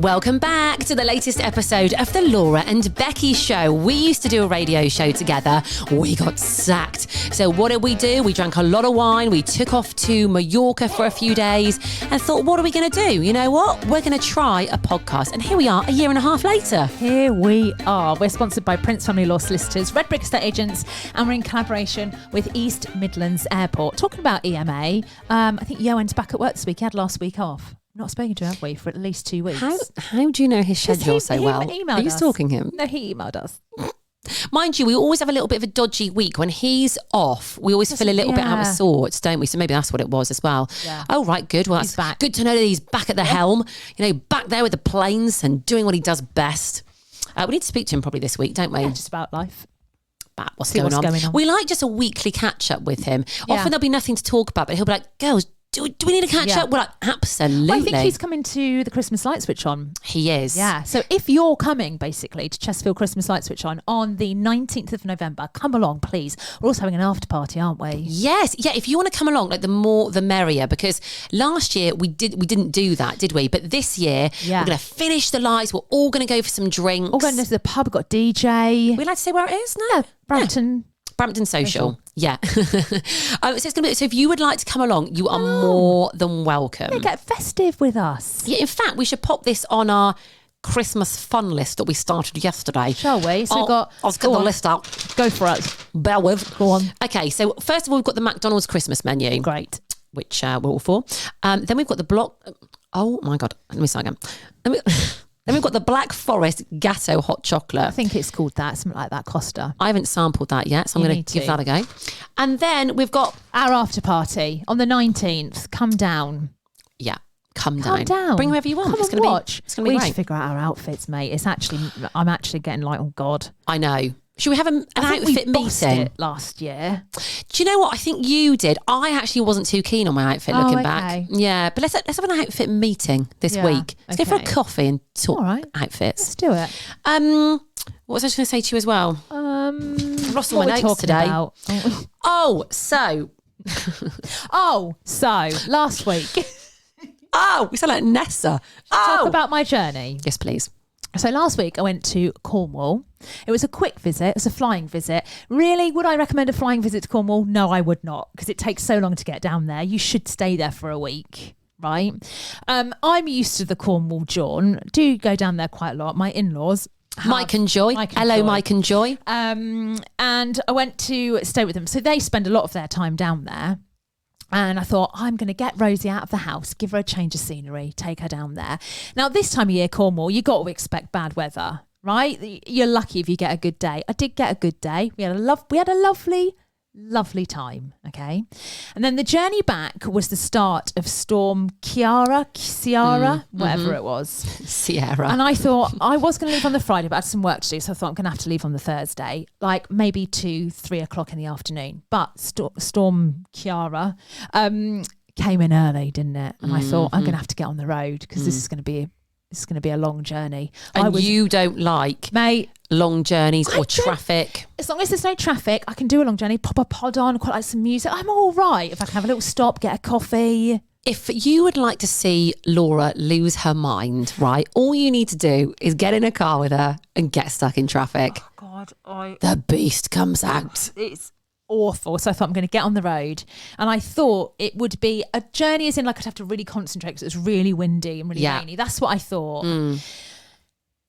Welcome back to the latest episode of the Laura and Becky Show. We used to do a radio show together. We got sacked. So what did we do? We drank a lot of wine. We took off to Mallorca for a few days and thought, what are we going to do? You know what? We're going to try a podcast. And here we are, a year and a half later. Here we are. We're sponsored by Prince Family Law Solicitors, Red Brick Estate Agents, and we're in collaboration with East Midlands Airport. Talking about EMA, I think Johan's back at work this week. He had last week off. Not spoken to, have we, for at least 2 weeks? How do you know his schedule so well? Are you stalking him? No, he emailed us. Mind you, we always have a little bit of a dodgy week. When he's off, we always feel a little bit out of sorts, don't we? So maybe that's what it was as well. Yeah. Oh, right, good. Well, that's back. Good to know that he's back at the helm, back there with the planes and doing what he does best. We need to speak to him probably this week, don't we? Yeah, just about life. About what's going on. We like just a weekly catch-up with him. Yeah. Often there'll be nothing to talk about, but he'll be like, girls, do we need to catch up? We're like, absolutely. Well, I think he's coming to the Christmas light switch on. He is. Yeah. So if you're coming, basically, to Chesterfield Christmas light switch on the 19th of November, come along, please. We're also having an after party, aren't we? Yes. Yeah. If you want to come along, like the more, the merrier. Because last year we didn't do that, did we? But this year we're going to finish the lights. We're all going to go for some drinks. All going to the pub. We've got DJ. We like to say where it is? No. Yeah, Brampton. Brampton Social. Yeah. So it's gonna be. So if you would like to come along, you are more than welcome. Yeah, get festive with us. Yeah. In fact, we should pop this on our Christmas fun list that we started yesterday. Shall we? So I'll get the list out. Go for it. Bear with. Go on. Okay. So first of all, we've got the McDonald's Christmas menu. Great. Which we're all for. Then we've got the block. Oh my God. Let me start again. Then we've got the Black Forest Gatto hot chocolate. I think it's called that, something like that, Costa. I haven't sampled that yet, so I'm going to give that a go. And then we've got our after party on the 19th. Come down. Yeah, come down. Bring whoever you want. Come and watch. It's going to be great. We need to figure out our outfits, mate. I'm actually getting like, oh God. I know. Should we have an outfit meeting? It last year. Do you know what? I think you did. I actually wasn't too keen on my outfit looking back. Yeah, but let's have an outfit meeting this week. Let's go for a coffee and talk outfits. Let's do it. What was I just going to say to you as well? Lost all my notes today. So last week. We sound like Nessa. Talk about my journey. Yes, please. So last week I went to Cornwall. It was a quick visit. It was a flying visit. Really, would I recommend a flying visit to Cornwall? No, I would not, because it takes so long to get down there. You should stay there for a week, right? I'm used to the Cornwall jaunt. Do go down there quite a lot. My in-laws. Mike and Joy. Hello, Mike and Joy. And I went to stay with them. So they spend a lot of their time down there. And I thought, I'm going to get Rosie out of the house, give her a change of scenery, take her down there. Now, this time of year, Cornwall, you got to expect bad weather, right? You're lucky if you get a good day. I did get a good day. We had a lovely time, okay? And then the journey back was the start of Storm Ciara, whatever it was. Sierra. And I thought I was going to leave on the Friday, but I had some work to do, so I thought I'm going to have to leave on the Thursday, like maybe 2-3 o'clock in the afternoon. But Storm Ciara came in early, didn't it? And I thought I'm going to have to get on the road because this is going to be a long journey. And you don't like, mate, long journeys or traffic? As long as there's no traffic, I can do a long journey, pop a pod on, quite like some music. I'm all right if I can have a little stop, get a coffee. If you would like to see Laura lose her mind, right, all you need to do is get in a car with her and get stuck in traffic. Oh God, the beast comes out. It's awful. So I thought I'm going to get on the road, and I thought it would be a journey as in like I'd have to really concentrate because it was really windy and really rainy. That's what I thought.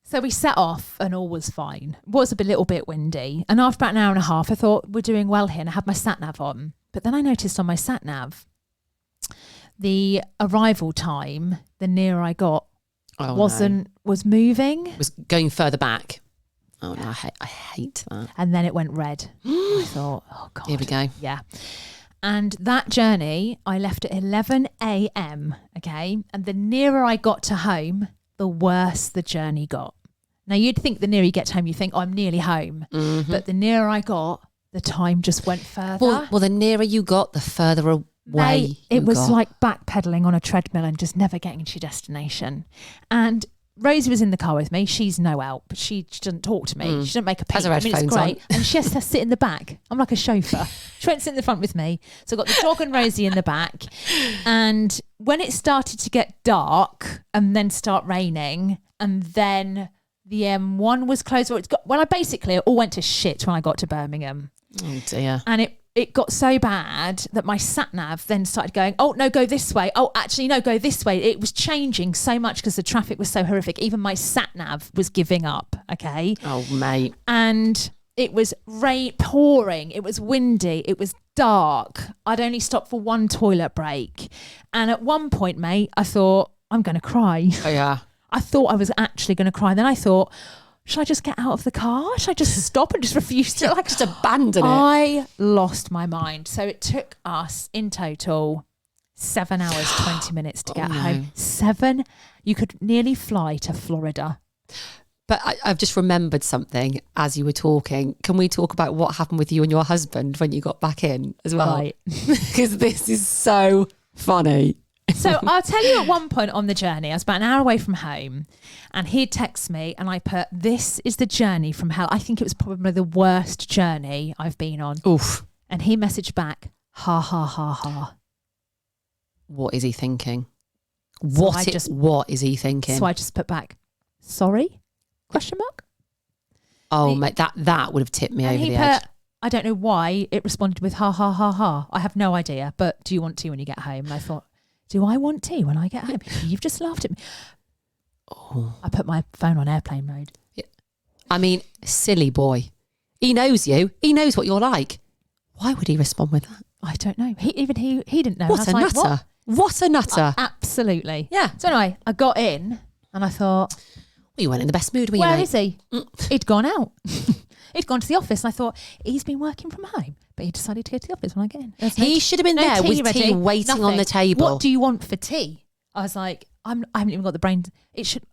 So we set off and all was fine. It was a little bit windy, and after about an hour and a half I thought we're doing well here, and I had my sat nav on, but then I noticed on my sat nav the arrival time, the nearer I got, was moving. It was going further back. Oh no, I hate that. And then it went red. I thought, oh God. Here we go. Yeah. And that journey, I left at 11 a.m, okay? And the nearer I got to home, the worse the journey got. Now, you'd think the nearer you get to home, you think, oh, I'm nearly home. But the nearer I got, the time just went further. Well, the nearer you got, the further away Mate, it was like backpedaling on a treadmill and just never getting to your destination. And Rosie was in the car with me. She's no help. She doesn't talk to me. She doesn't make a peep. Has her headphones it's great. on. And she has to sit in the back. I'm like a chauffeur. She went to sit in the front with me. So I got the dog and Rosie in the back. And when it started to get dark and then start raining, and then the M1 was closed, it all went to shit when I got to Birmingham. Oh dear. And it got so bad that my sat-nav then started going, oh, no, go this way. Oh, actually, no, go this way. It was changing so much because the traffic was so horrific. Even my sat-nav was giving up, okay? Oh, mate. And it was pouring. It was windy. It was dark. I'd only stopped for one toilet break. And at one point, mate, I thought, I'm going to cry. Oh, yeah. I thought I was actually going to cry. Then I thought, should I just get out of the car? Should I just stop and just refuse to just abandon it? I lost my mind. So it took us in total 7 hours, 20 minutes to get home. 7. You could nearly fly to Florida. But I've just remembered something as you were talking. Can we talk about what happened with you and your husband when you got back in as well? Right. Because this is so funny. So I'll tell you, at one point on the journey, I was about an hour away from home, and he'd text me and I put, this is the journey from hell. I think it was probably the worst journey I've been on. Oof. And he messaged back, ha, ha, ha, ha. What is he thinking? What is he thinking? So I just put back, sorry? ? Oh, mate, that would have tipped me over the edge. I don't know why it responded with ha, ha, ha, ha. I have no idea, but do you want tea when you get home? And I thought, do I want tea when I get home? You've just laughed at me. Oh. I put my phone on airplane mode. Yeah. I mean, silly boy. He knows you. He knows what you're like. Why would he respond with that? I don't know. He didn't know. What a nutter. What a nutter. Absolutely. Yeah. So anyway, I got in and I thought... Well, you weren't in the best mood, were you, Where mate? is he? He'd gone out. He'd gone to the office, and I thought, he's been working from home, but he decided to go to the office when I get in. He should have been there with tea waiting on the table. What do you want for tea? I was like, I haven't even got the brain.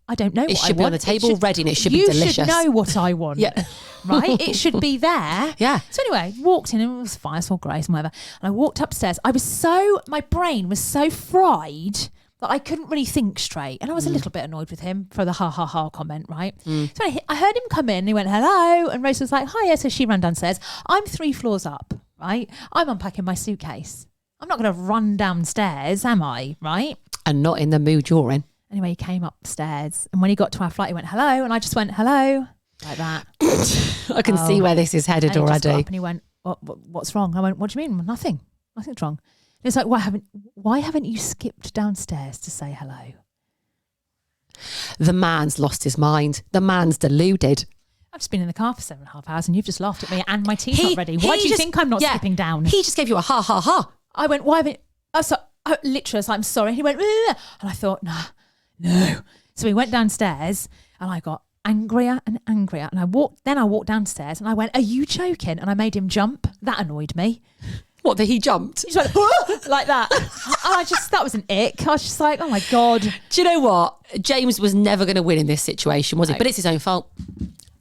I don't know what I want. It should be on the table ready, and it should be delicious. You should know what I want. Yeah. Right? It should be there. Yeah. So anyway, walked in, and it was fine, I saw Grace and whatever. And I walked upstairs. My brain was so fried that I couldn't really think straight. And I was a little bit annoyed with him for the ha ha ha comment, right? So I heard him come in and he went, hello. And Rose was like, hiya. So she ran downstairs. I'm 3 floors up, right? I'm unpacking my suitcase. I'm not going to run downstairs, am I? Right? And not in the mood you're in. Anyway, he came upstairs. And when he got to our flight, he went, hello. And I just went, hello. Like that. I can see where this is headed and already. And he went, what's wrong? I went, what do you mean? Nothing. Nothing's wrong. It's like, why haven't you skipped downstairs to say hello? The man's lost his mind. The man's deluded. I've just been in the car for 7.5 hours and you've just laughed at me and my tea's not ready. Why do you think I'm not skipping down? He just gave you a ha ha ha. I went, why haven't... literally, I was like, I'm sorry. He went, ugh. And I thought, no. So we went downstairs and I got angrier and angrier. And I walked downstairs and I went, are you joking? And I made him jump. That annoyed me. What, that he jumped? He just went, like that. And that was an ick. I was just like, oh my God. Do you know what? James was never going to win in this situation, was he? But it's his own fault.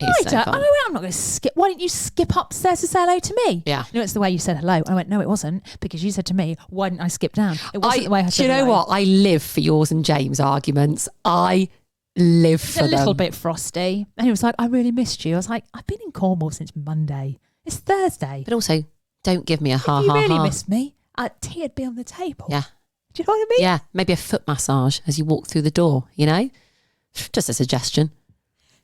I'm not going to skip. Why didn't you skip upstairs to say hello to me? Yeah. No, it's the way you said hello. And I went, no, it wasn't. Because you said to me, why didn't I skip down? It wasn't the way I said hello. Do you know what? I live for yours and James' arguments. I live for them. It's a little bit frosty. And he was like, I really missed you. I was like, I've been in Cornwall since Monday. It's Thursday. But also... don't give me a ha ha ha. If you really missed me, tea would be on the table. Yeah. Do you know what I mean? Yeah. Maybe a foot massage as you walk through the door, you know? Just a suggestion.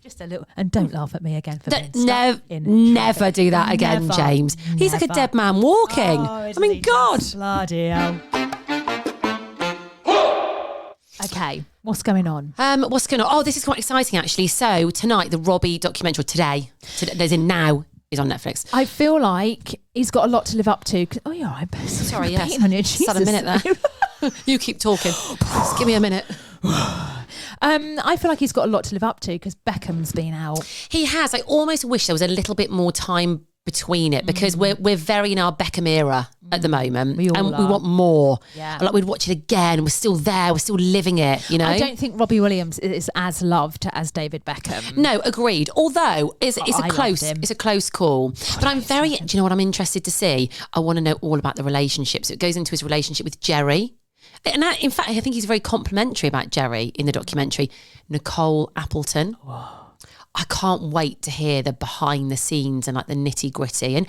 Just a little. And don't laugh at me again for being never do that again, James. He's like a dead man walking. Oh, I mean, God. Bloody hell. Okay. What's going on? What's going on? Oh, this is quite exciting, actually. So tonight, the Robbie documentary, today, there's in now, is on Netflix. I feel like he's got a lot to live up to. Oh, you're all right. Sorry, yes. On you. Jesus. Just had a minute there. You keep talking. Just give me a minute. I feel like he's got a lot to live up to because Beckham's been out. He has. I almost wish there was a little bit more time between it because we're very in our Beckham era at the moment. We want more. Yeah. Like we'd watch it again. We're still there. We're still living it, you know? I don't think Robbie Williams is as loved as David Beckham. No, agreed. Although it's a close call. But I'm very, do you know what I'm interested to see? I want to know all about the relationship. So it goes into his relationship with Jerry. And in fact, I think he's very complimentary about Jerry in the documentary. Nicole Appleton. I can't wait to hear the behind the scenes and like the nitty gritty. And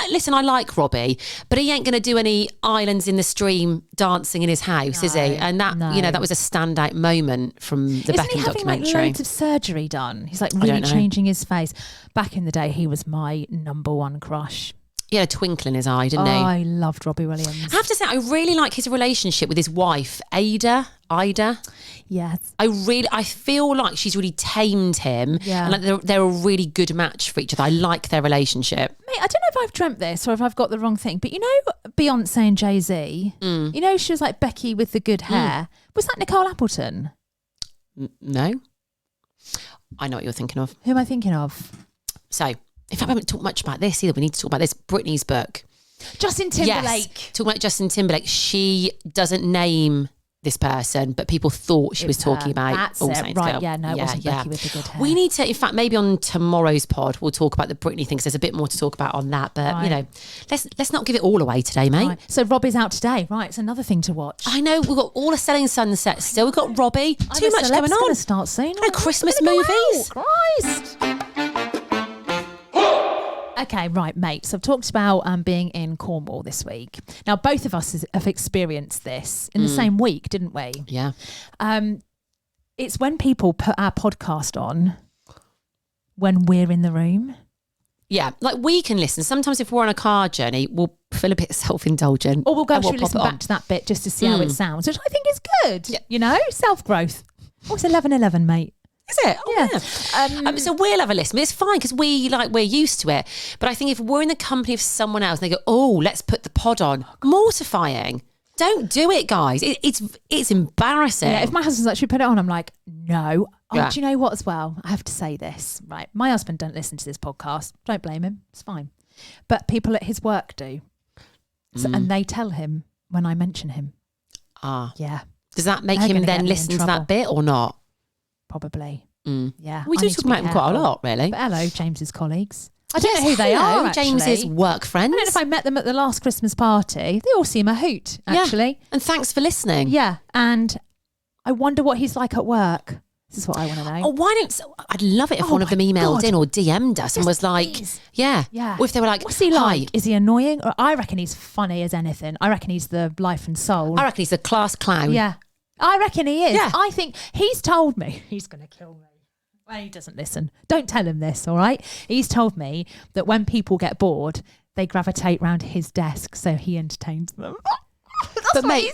listen, I like Robbie, but he ain't going to do any islands in the stream dancing in his house, is he? And that, that was a standout moment from the Beckham documentary. documentary. Isn't he having loads of surgery done? He's like really changing his face. Back in the day, he was my number one crush. He had a twinkle in his eye, didn't he? I loved Robbie Williams. I have to say, I really like his relationship with his wife, Ida. Yes. I feel like she's really tamed him. Yeah. And like they're a really good match for each other. I like their relationship. Mate, I don't know if I've dreamt this or if I've got the wrong thing, but you know Beyonce and Jay-Z? You know she was like Becky with the good hair. Was that Nicole Appleton? No. I know what you're thinking of. Who am I thinking of? So, in fact, we haven't talked much about this either. We need to talk about this. Britney's book. Justin Timberlake. Yes. Talking about Justin Timberlake. She doesn't name this person, but people thought she was talking about All Saints right? Girl. Yeah, no, it wasn't Becky with the good hair. We need to, in fact, maybe on tomorrow's pod, we'll talk about the Britney thing because there's a bit more to talk about on that. But let's not give it all away today, mate. Right. So Robbie's out today, right? It's another thing to watch. I know we've got all the Selling Sunset still. We've got Robbie. Too much going on. Going to start soon. No Christmas movies. Christ. Okay, right, mate. So I've talked about being in Cornwall this week. Now, both of us have experienced this in the same week, didn't we? Yeah. It's when people put our podcast on when we're in the room. Yeah, like we can listen. Sometimes if we're on a car journey, we'll feel a bit self-indulgent. Or we'll go through and listen back to that bit just to see how it sounds, which I think is good. Yeah. You know, self-growth. Oh, it's 11:11, mate. Is it? Oh, yeah. So we'll have a listen, but it's fine because we're used to it. But I think if we're in the company of someone else and they go, oh, let's put the pod on, mortifying. Don't do it, guys. It's embarrassing. Yeah, if my husband's like, should we put it on? I'm like, no. Oh, do you know what as well? I have to say this, right? My husband don't listen to this podcast. Don't blame him. It's fine. But people at his work do. So, and they tell him when I mention him. Yeah. Does that make him then listen to that bit or not? Probably. Yeah. We do talk about him quite a lot, really. But hello, James's colleagues. I don't know who they are, actually. James's work friends. I don't know if I met them at the last Christmas party. They all seem a hoot, actually. Yeah. And thanks for listening. Yeah. And I wonder what he's like at work. This is what I want to know. Oh, I'd love it if one of them emailed in or DM'd us and was like, please. Yeah. Or if they were like, what's he like? Is he annoying? Or I reckon he's funny as anything. I reckon he's the life and soul. I reckon he's a class clown. Yeah. I reckon he is. Yeah. I think he's told me he's going to kill me. Well, he doesn't listen. Don't tell him this, all right? He's told me that when people get bored, they gravitate round his desk, so he entertains them. But mate,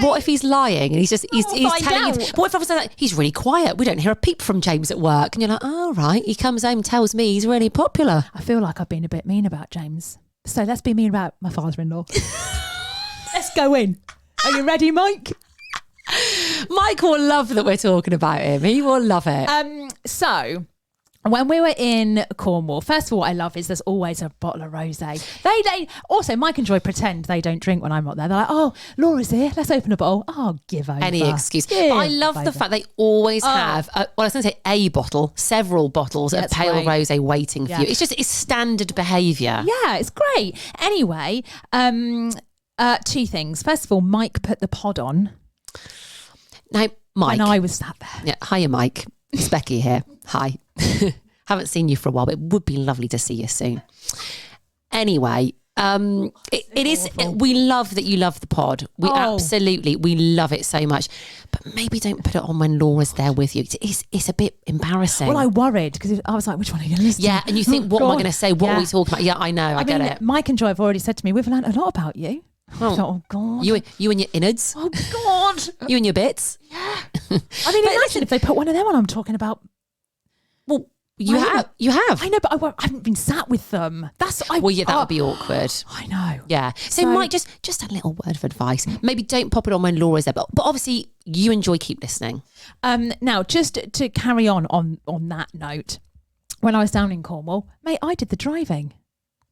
what if he's lying and he's telling you? What if I was like, he's really quiet? We don't hear a peep from James at work, and you're like, oh right, he comes home and tells me he's really popular. I feel like I've been a bit mean about James, so let's be mean about my father-in-law. Let's go in. Are you ready, Mike? Mike will love that we're talking about him. He will love it. So when we were in Cornwall, first of all, what I love is there's always a bottle of rosé. They also, Mike and Joy pretend they don't drink when I'm not there. They're like, oh, Laura's here, let's open a bottle. Oh, give over. Any excuse. But I love the fact they always have, I was going to say a bottle, several bottles of pale rosé waiting for you. It's standard behaviour. Yeah, it's great. Anyway, two things. First of all, Mike put the pod on. Now, Mike. When I was sat there. Yeah, hiya, Mike. It's Becky here. Hi. Haven't seen you for a while, but it would be lovely to see you soon. Anyway, it is. We love that you love the pod. We love it so much. But maybe don't put it on when Laura's there with you. It's a bit embarrassing. Well, I worried because I was like, which one are you going to listen to? Yeah, and you think, what am I going to say? What are we talking about? Yeah, I know. I get it. Mike and Joy have already said to me, we've learned a lot about you. Oh God! You and your innards. Oh God! You and your bits. Yeah. I mean, imagine if they put one of them on. I'm talking about. Well, you have. I know, but I haven't been sat with them. That would be awkward. I know. Yeah. So Mike, just a little word of advice. Maybe don't pop it on when Laura's there, but obviously you enjoy keep listening. Now, just to carry on that note, when I was down in Cornwall, mate, I did the driving.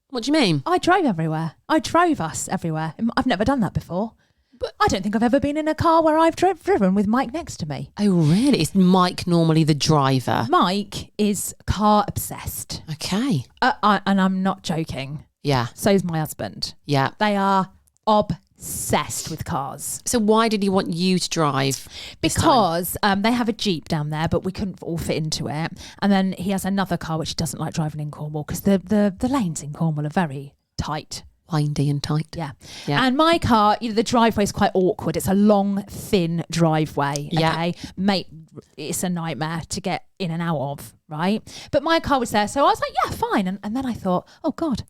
What do you mean? I drove everywhere. I drove us everywhere. I've never done that before. But I don't think I've ever been in a car where I've driven with Mike next to me. Oh, really? Is Mike normally the driver? Mike is car obsessed. Okay. And I'm not joking. Yeah. So is my husband. Yeah. They are obsessed. obsessed with cars. So why did he want you to drive? Because they have a Jeep down there, but we couldn't all fit into it. And then he has another car which he doesn't like driving in Cornwall because the lanes in Cornwall are very tight. Windy and tight. Yeah. And my car, the driveway is quite awkward. It's a long, thin driveway. Okay. Mate, it's a nightmare to get in and out of, right? But my car was there. So I was like, yeah, fine. And then I thought, oh God,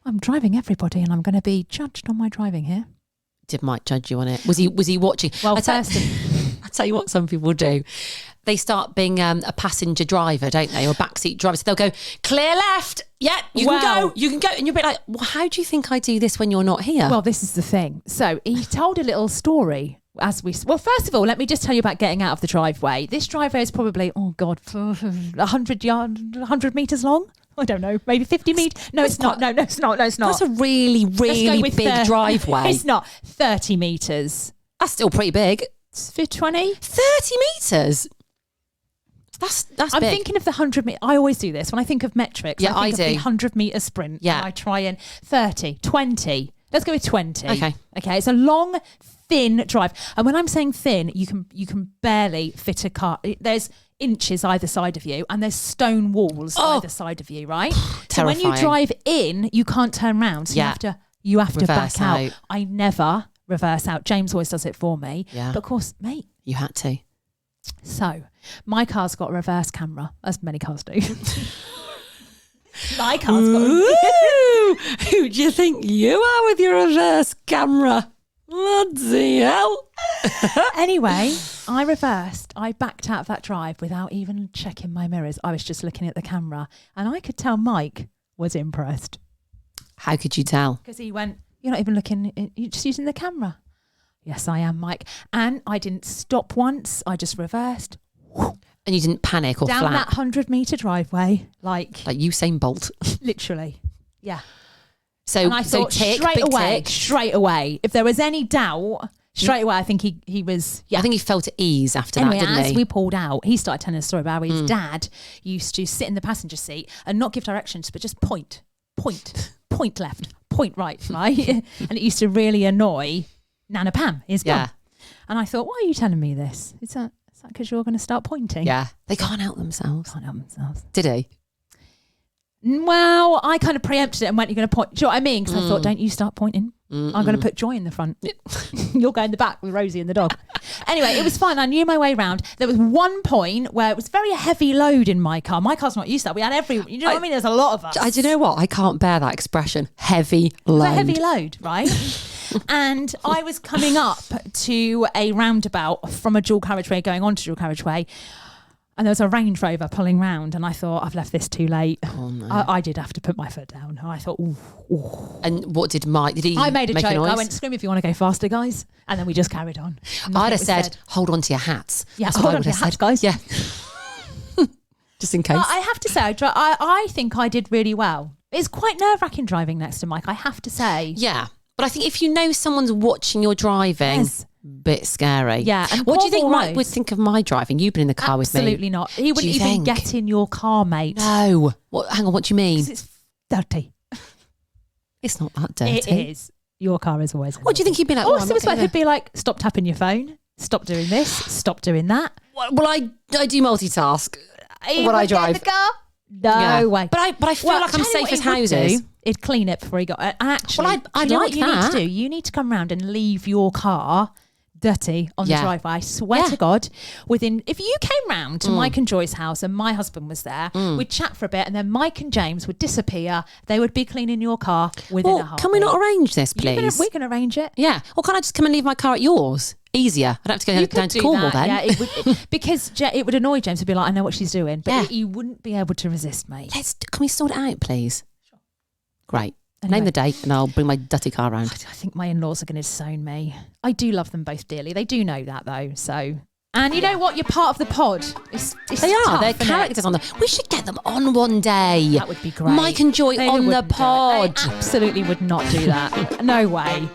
I'm driving everybody and I'm going to be judged on my driving here. Did Mike judge you on it? Was he watching? Well, I tell you what some people do. They start being a passenger driver, don't they? Or a backseat driver. So they'll go, clear left. Yeah, you can go. You can go. And you'll be like, well, how do you think I do this when you're not here? Well, this is the thing. So he told a little story well, first of all, let me just tell you about getting out of the driveway. This driveway is probably, 100 metres long. I don't know, maybe 50 metres. No, it's not. No, it's not. That's a really, really big driveway. It's not. 30 metres. That's still pretty big. For 20? 30 metres. That's I'm big. thinking of the 100 metre. I always do this when I think of metrics. Yeah, I think I of do. the 100 metre sprint. Yeah. And I try and 30, 20. Let's go with 20. Okay. It's a long, thin drive. And when I'm saying thin, you can barely fit a car. There's inches either side of you and there's stone walls either side of you, right? So when you drive in, you can't turn around. So you have to back out. I never reverse out. James always does it for me. Yeah. But of course, mate. You had to. So my car's got a reverse camera, as many cars do. My car's got Who do you think you are with your reverse camera? Bloody hell. Anyway, I reversed. I backed out of that drive without even checking my mirrors. I was just looking at the camera and I could tell Mike was impressed. How could you tell? Because he went, you're not even looking, you're just using the camera. Yes, I am, Mike. And I didn't stop once. I just reversed. And you didn't panic or down flap? That 100 metre driveway. Like Usain Bolt. Literally. Yeah. So, and I thought straight away, if there was any doubt, straight away, I think he was, I think he felt at ease after that, didn't he? As we pulled out, he started telling a story about how his dad used to sit in the passenger seat and not give directions, but just point left, point right, right? And it used to really annoy Nana Pam, his mum. And I thought, why are you telling me this? Is that because you're going to start pointing? Yeah. They can't help themselves. Did he? Well, I kind of preempted it and went, you're going to point. Do you know what I mean? Because I thought, don't you start pointing. I'm going to put Joy in the front. You'll go in the back with Rosie and the dog. Anyway, it was fine. I knew my way around. There was one point where it was very heavy load in my car. My car's not used to that. We had you know what I mean? There's a lot of us. Do you know what? I can't bear that expression. Heavy load. It's a heavy load, right? And I was coming up to a roundabout from a dual carriageway going on to dual carriageway. And there was a Range Rover pulling round and I thought, I've left this too late. Oh, no. I did have to put my foot down. And I thought, ooh. And what did Mike, did he I made a make joke. A noise? I went, scream if you want to go faster, guys. And then we just carried on. I'd have said, hold on to your hats. Yeah, that's hold what I on would to your have hats, said. guys. Yeah. Just in case. I have to say, I think I did really well. It's quite nerve-wracking driving next to Mike, I have to say. Yeah. But I think if you know someone's watching your driving, bit scary. Yeah. And what do you think Cornwall Mike would think of my driving? You've been in the car with me. Absolutely not. He wouldn't even get in your car, mate. No. Hang on, what do you mean? It's dirty. It's not that dirty. It is. Your car is always. What do you think he'd be like? He'd be like, stop tapping your phone. Stop doing this. Stop doing that. Well, I do multitask when I drive. The car? No way. But I feel like I'm safe as houses. He'd clean it before he got it. Actually, I'd you know like what you that. need to do? You need to come round and leave your car dirty on the driveway. I swear to God, if you came round to Mike and Joy's house and my husband was there, we'd chat for a bit and then Mike and James would disappear. They would be cleaning your car within a heartbeat. Can we not arrange this, please? We can arrange it. Yeah. Or can I just come and leave my car at yours? Easier. I don't have to go down to Cornwall then. Yeah, because it would annoy James. He'd be like, I know what she's doing. But he wouldn't be able to resist, mate. Can we sort it out, please? Sure. Great. Anyway. Name the date and I'll bring my dirty car around. I think my in-laws are going to disown me. I do love them both dearly. They do know that though. So, and you know what? You're part of the pod. They are. They're characters on the. We should get them on one day. That would be great. Mike and Joy on the pod. They absolutely would not do that. No way.